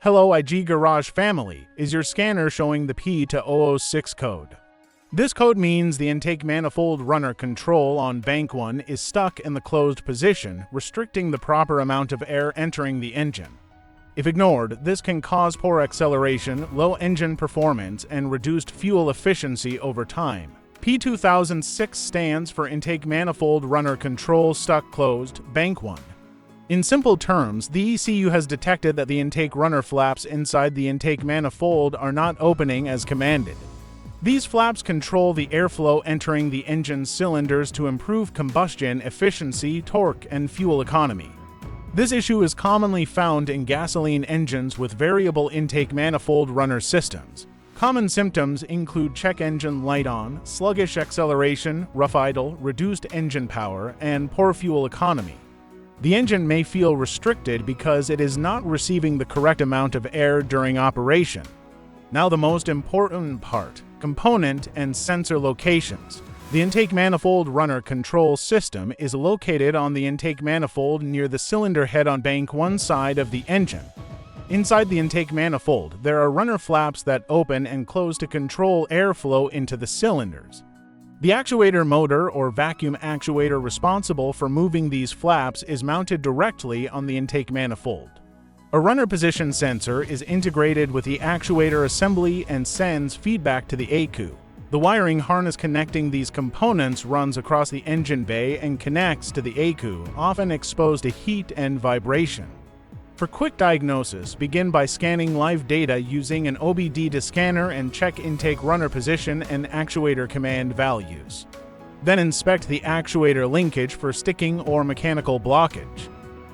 Hello IG Garage family, is your scanner showing the P2006 code? This code means the intake manifold runner control on bank 1 is stuck in the closed position, restricting the proper amount of air entering the engine. If ignored, this can cause poor acceleration, low engine performance, and reduced fuel efficiency over time. P2006 stands for Intake Manifold Runner Control Stuck Closed, Bank 1. In simple terms, the ECU has detected that the intake runner flaps inside the intake manifold are not opening as commanded. These flaps control the airflow entering the engine cylinders to improve combustion efficiency, torque, and fuel economy. This issue is commonly found in gasoline engines with variable intake manifold runner systems. Common symptoms include check engine light on, sluggish acceleration, rough idle, reduced engine power, and poor fuel economy. The engine may feel restricted because it is not receiving the correct amount of air during operation. Now the most important part, component and sensor locations. The intake manifold runner control system is located on the intake manifold near the cylinder head on bank 1 side of the engine. Inside the intake manifold, there are runner flaps that open and close to control airflow into the cylinders. The actuator motor or vacuum actuator responsible for moving these flaps is mounted directly on the intake manifold. A runner position sensor is integrated with the actuator assembly and sends feedback to the ECU. The wiring harness connecting these components runs across the engine bay and connects to the ECU, often exposed to heat and vibration. For quick diagnosis, begin by scanning live data using an OBD2 scanner and check intake runner position and actuator command values. Then inspect the actuator linkage for sticking or mechanical blockage.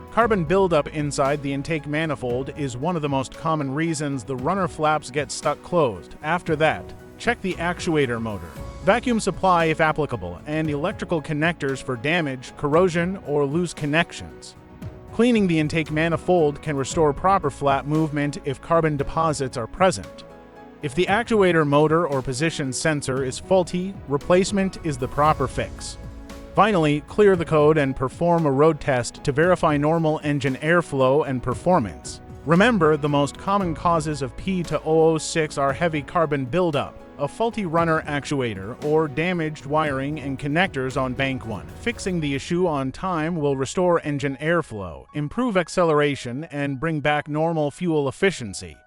Carbon buildup inside the intake manifold is one of the most common reasons the runner flaps get stuck closed. After that, check the actuator motor, vacuum supply if applicable, and electrical connectors for damage, corrosion, or loose connections. Cleaning the intake manifold can restore proper flap movement if carbon deposits are present. If the actuator motor or position sensor is faulty, replacement is the proper fix. Finally, clear the code and perform a road test to verify normal engine airflow and performance. Remember, the most common causes of P2006 are heavy carbon buildup, a faulty runner actuator, or damaged wiring and connectors on bank 1. Fixing the issue on time will restore engine airflow, improve acceleration, and bring back normal fuel efficiency.